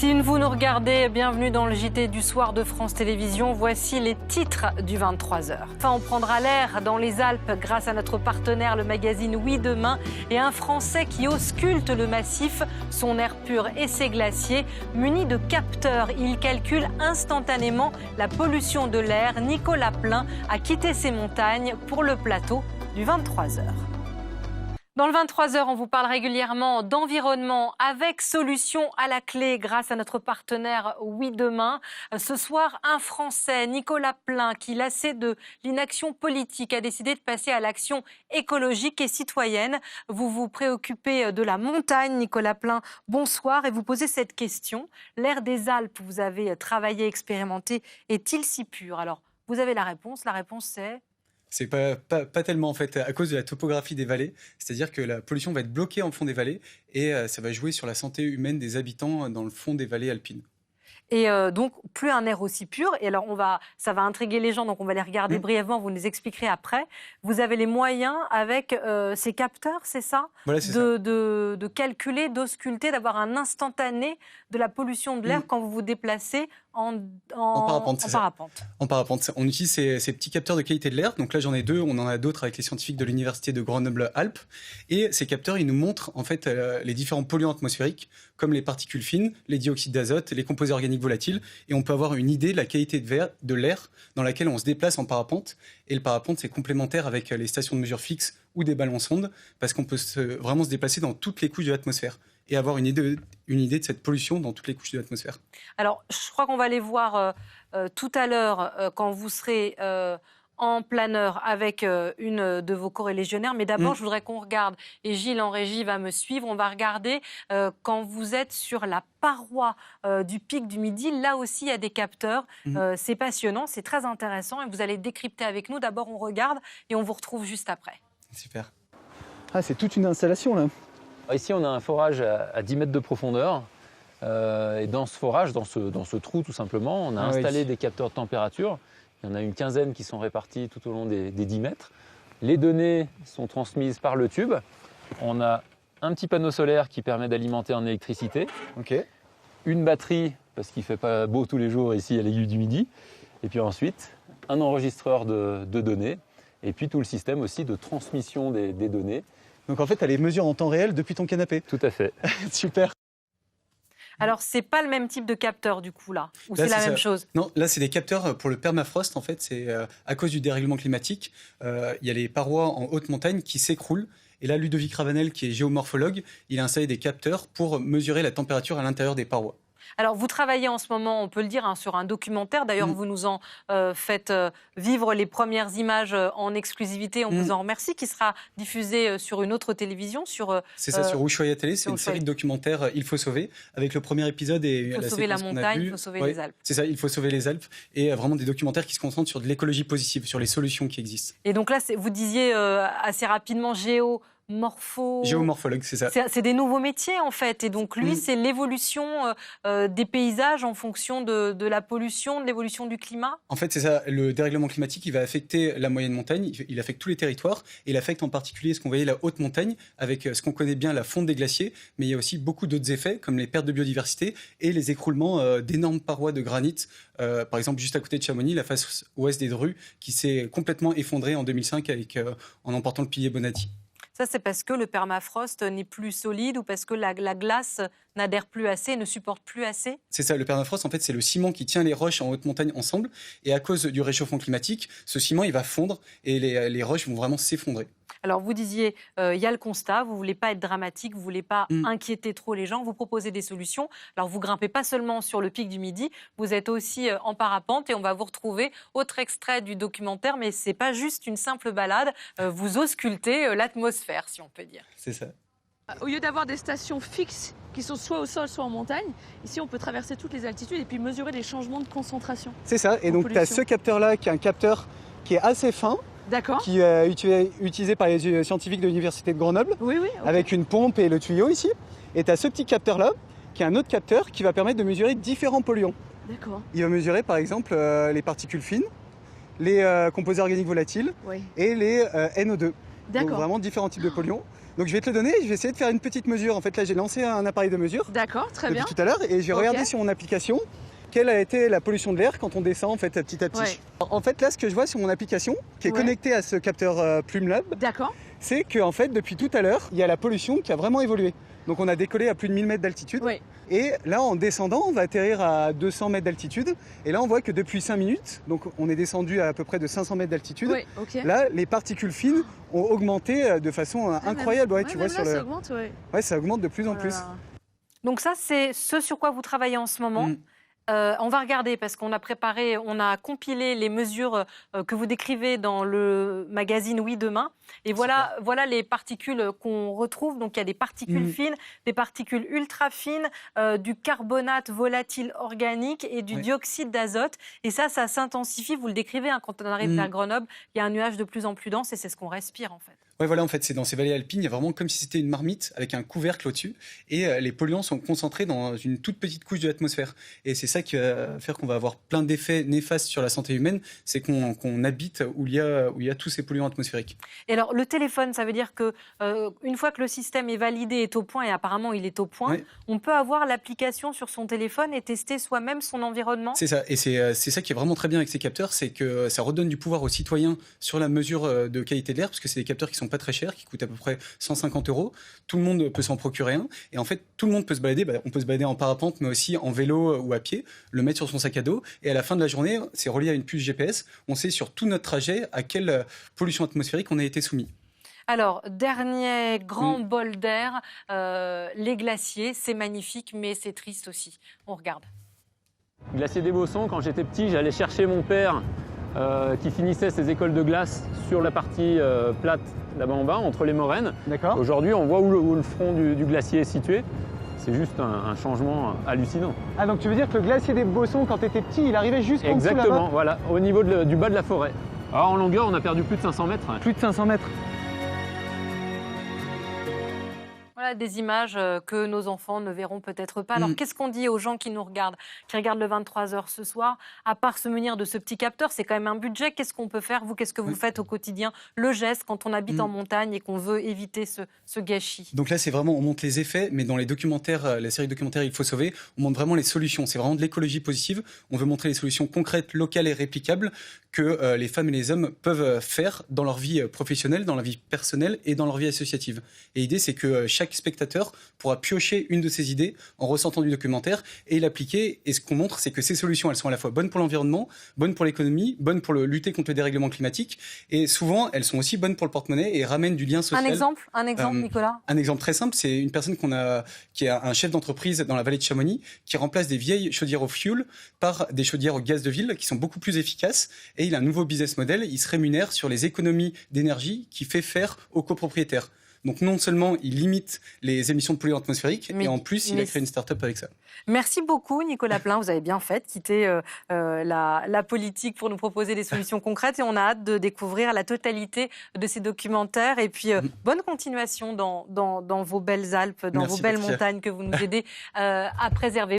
Si vous nous regardez, bienvenue dans le JT du soir de France Télévisions. Voici les titres du 23h. Enfin, on prendra l'air dans les Alpes grâce à notre partenaire, le magazine Oui Demain, et un Français qui ausculte le massif, son air pur et ses glaciers. Muni de capteurs, il calcule instantanément la pollution de l'air. Nicolas Plein a quitté ses montagnes pour le plateau du 23h. Dans le 23h, on vous parle régulièrement d'environnement avec solutions à la clé grâce à notre partenaire Oui Demain. Ce soir, un Français, Nicolas Plein, qui, lassé de l'inaction politique, a décidé de passer à l'action écologique et citoyenne. Vous vous préoccupez de la montagne, Nicolas Plein. Bonsoir, et vous posez cette question. L'air des Alpes, vous avez travaillé, expérimenté, est-il si pur? Alors, vous avez la réponse c'est... C'est pas tellement en fait à cause de la topographie des vallées, c'est-à-dire que la pollution va être bloquée en fond des vallées et ça va jouer sur la santé humaine des habitants dans le fond des vallées alpines. Et donc, plus un air aussi pur. Et alors, ça va intriguer les gens, donc on va les regarder brièvement, vous les expliquerez après. Vous avez les moyens, avec ces capteurs, c'est ça, voilà, c'est de calculer, d'ausculter, d'avoir un instantané de la pollution de l'air quand vous vous déplacez en parapente. En parapente. On utilise ces petits capteurs de qualité de l'air. Donc là, j'en ai deux. On en a d'autres avec les scientifiques de l'université de Grenoble-Alpes. Et ces capteurs, ils nous montrent en fait les différents polluants atmosphériques, comme les particules fines, les dioxydes d'azote, les composés organiques volatiles. Et on peut avoir une idée de la qualité de l'air dans laquelle on se déplace en parapente. Et le parapente, c'est complémentaire avec les stations de mesure fixes ou des ballons sondes, parce qu'on peut vraiment se déplacer dans toutes les couches de l'atmosphère et avoir une idée de cette pollution dans toutes les couches de l'atmosphère. Alors, je crois qu'on va les voir tout à l'heure quand vous serez en planeur avec une de vos corélégionnaires. Mais d'abord, je voudrais qu'on regarde, et Gilles en régie va me suivre, on va regarder quand vous êtes sur la paroi du pic du Midi. Là aussi, il y a des capteurs. C'est passionnant, c'est très intéressant et vous allez décrypter avec nous. D'abord, on regarde et on vous retrouve juste après. Super. Ah, c'est toute une installation là. Ici, on a un forage à 10 mètres de profondeur. Et dans ce forage, dans ce trou tout simplement, on a installé des capteurs de température. Il y en a une quinzaine qui sont répartis tout au long des 10 mètres. Les données sont transmises par le tube. On a un petit panneau solaire qui permet d'alimenter en électricité. Une batterie, parce qu'il ne fait pas beau tous les jours ici à l'Aiguille du Midi. Et puis ensuite, un enregistreur de données. Et puis tout le système aussi de transmission des données. Donc en fait, tu as les mesures en temps réel depuis ton canapé. Tout à fait. Super. Alors, c'est pas le même type de capteur, du coup, là? Ou c'est la même chose? Non, là, c'est des capteurs pour le permafrost. En fait, c'est à cause du dérèglement climatique. Il y a les parois en haute montagne qui s'écroulent. Et là, Ludovic Ravanel, qui est géomorphologue, il a installé des capteurs pour mesurer la température à l'intérieur des parois. Alors, vous travaillez en ce moment, on peut le dire, sur un documentaire. D'ailleurs, vous nous en faites vivre les premières images en exclusivité. On vous en remercie, qui sera diffusé sur une autre télévision. C'est ça, sur Ushuaïa Télé. C'est une série de documentaires Il faut sauver, avec le premier épisode et il faut sauver la montagne, il faut sauver les Alpes. C'est ça, il faut sauver les Alpes. Et vraiment des documentaires qui se concentrent sur de l'écologie positive, sur les solutions qui existent. Et donc là, vous disiez assez rapidement géomorphologue, c'est ça. C'est des nouveaux métiers, en fait. Et donc, lui, c'est l'évolution des paysages en fonction de la pollution, de l'évolution du climat. En fait, c'est ça. Le dérèglement climatique, il va affecter la moyenne montagne, il affecte tous les territoires. Et il affecte en particulier ce qu'on voyait, la haute montagne, avec ce qu'on connaît bien, la fonte des glaciers. Mais il y a aussi beaucoup d'autres effets, comme les pertes de biodiversité et les écroulements d'énormes parois de granit. Par exemple, juste à côté de Chamonix, la face ouest des Drus, qui s'est complètement effondrée en 2005 en emportant le pilier Bonatti. Ça, c'est parce que le permafrost n'est plus solide ou parce que la glace n'adhère plus assez, ne supporte plus assez? C'est ça, le permafrost, en fait, c'est le ciment qui tient les roches en haute montagne ensemble. Et à cause du réchauffement climatique, ce ciment, il va fondre et les roches vont vraiment s'effondrer. Alors, vous disiez, il y a le constat, vous ne voulez pas être dramatique, vous ne voulez pas inquiéter trop les gens, vous proposez des solutions. Alors, vous grimpez pas seulement sur le pic du Midi, vous êtes aussi en parapente et on va vous retrouver autre extrait du documentaire, mais ce n'est pas juste une simple balade, vous auscultez l'atmosphère, si on peut dire. C'est ça. Au lieu d'avoir des stations fixes qui sont soit au sol, soit en montagne, ici on peut traverser toutes les altitudes et puis mesurer les changements de concentration. C'est ça, et donc tu as ce capteur-là qui est un capteur qui est assez fin, qui est utilisé par les scientifiques de l'université de Grenoble, avec une pompe et le tuyau ici. Et tu as ce petit capteur-là, qui est un autre capteur qui va permettre de mesurer différents polluants. Il va mesurer par exemple les particules fines, les composés organiques volatiles et les NO2. Donc vraiment différents types de polluants. Donc je vais te le donner et je vais essayer de faire une petite mesure. En fait là j'ai lancé un appareil de mesure. D'accord, très bien. Depuis tout à l'heure et je vais regarder sur mon application quelle a été la pollution de l'air quand on descend en fait petit à petit. Ouais. En fait là ce que je vois sur mon application qui est connectée à ce capteur Plume Lab, c'est que en fait depuis tout à l'heure il y a la pollution qui a vraiment évolué. Donc on a décollé à plus de 1000 mètres d'altitude. Et là en descendant on va atterrir à 200 mètres d'altitude. Et là on voit que depuis 5 minutes, donc on est descendu à peu près de 500 mètres d'altitude. Là les particules fines ont augmenté de façon incroyable. Tu vois sur ça augmente, ça augmente de plus en plus. Donc ça c'est ce sur quoi vous travaillez en ce moment. On va regarder parce qu'on a préparé, on a compilé les mesures que vous décrivez dans le magazine Oui Demain. Et voilà les particules qu'on retrouve. Donc il y a des particules fines, des particules ultra fines, du carbonate volatile organique et du dioxyde d'azote. Et ça s'intensifie. Vous le décrivez quand on arrive vers Grenoble, il y a un nuage de plus en plus dense et c'est ce qu'on respire en fait. Ouais, voilà, en fait, c'est dans ces vallées alpines, il y a vraiment comme si c'était une marmite avec un couvercle au-dessus et les polluants sont concentrés dans une toute petite couche de l'atmosphère. Et c'est ça qui va faire qu'on va avoir plein d'effets néfastes sur la santé humaine, c'est qu'on habite où il y a tous ces polluants atmosphériques. Et alors, le téléphone, ça veut dire que une fois que le système est validé, est au point, et apparemment il est au point, on peut avoir l'application sur son téléphone et tester soi-même son environnement. C'est ça, et c'est ça qui est vraiment très bien avec ces capteurs, c'est que ça redonne du pouvoir aux citoyens sur la mesure de qualité de l'air, parce que c'est des capteurs qui sont pas très chers, qui coûtent à peu près 150 €. Tout le monde peut s'en procurer un. Et en fait, tout le monde peut se balader. On peut se balader en parapente, mais aussi en vélo ou à pied, le mettre sur son sac à dos. Et à la fin de la journée, c'est relié à une puce GPS. On sait sur tout notre trajet à quelle pollution atmosphérique on a été soumis. Alors, dernier grand bol d'air, les glaciers, c'est magnifique, mais c'est triste aussi. On regarde. Glacier des Bossons, quand j'étais petit, j'allais chercher mon père qui finissait ses écoles de glace sur la partie plate là-bas en bas, entre les moraines. Aujourd'hui, on voit où le front du glacier est situé. C'est juste un changement hallucinant. Ah, donc tu veux dire que le glacier des Bossons, quand tu étais petit, il arrivait jusqu'en dessous là-bas ? Exactement, voilà, au niveau du bas de la forêt. Alors en longueur, on a perdu plus de 500 mètres. Plus de 500 mètres. Voilà des images que nos enfants ne verront peut-être pas. Alors, qu'est-ce qu'on dit aux gens qui nous regardent, qui regardent le 23h ce soir? À part se munir de ce petit capteur, c'est quand même un budget. Qu'est-ce qu'on peut faire? Vous, qu'est-ce que vous faites au quotidien? Le geste quand on habite en montagne et qu'on veut éviter ce gâchis. Donc là, c'est vraiment, on montre les effets, mais dans les documentaires, la série documentaire Il faut sauver, on montre vraiment les solutions. C'est vraiment de l'écologie positive. On veut montrer les solutions concrètes, locales et réplicables que les femmes et les hommes peuvent faire dans leur vie professionnelle, dans leur vie personnelle et dans leur vie associative. Et l'idée, c'est que chaque spectateur pourra piocher une de ces idées en ressortant du documentaire et l'appliquer. Et ce qu'on montre, c'est que ces solutions, elles sont à la fois bonnes pour l'environnement, bonnes pour l'économie, bonnes pour lutter contre le dérèglement climatique. Et souvent, elles sont aussi bonnes pour le porte-monnaie et ramènent du lien social. Un exemple, Nicolas. Un exemple très simple, c'est une personne qui est un chef d'entreprise dans la vallée de Chamonix qui remplace des vieilles chaudières au fioul par des chaudières au gaz de ville qui sont beaucoup plus efficaces. Et il a un nouveau business model. Il se rémunère sur les économies d'énergie qu'il fait faire aux copropriétaires. Donc non seulement il limite les émissions de polluants atmosphériques, et en plus il a créé une start-up avec ça. Merci beaucoup Nicolas Plein, vous avez bien fait de quitter la politique pour nous proposer des solutions concrètes et on a hâte de découvrir la totalité de ces documentaires et puis bonne continuation dans vos belles Alpes, dans vos belles montagnes que vous nous aidez à préserver.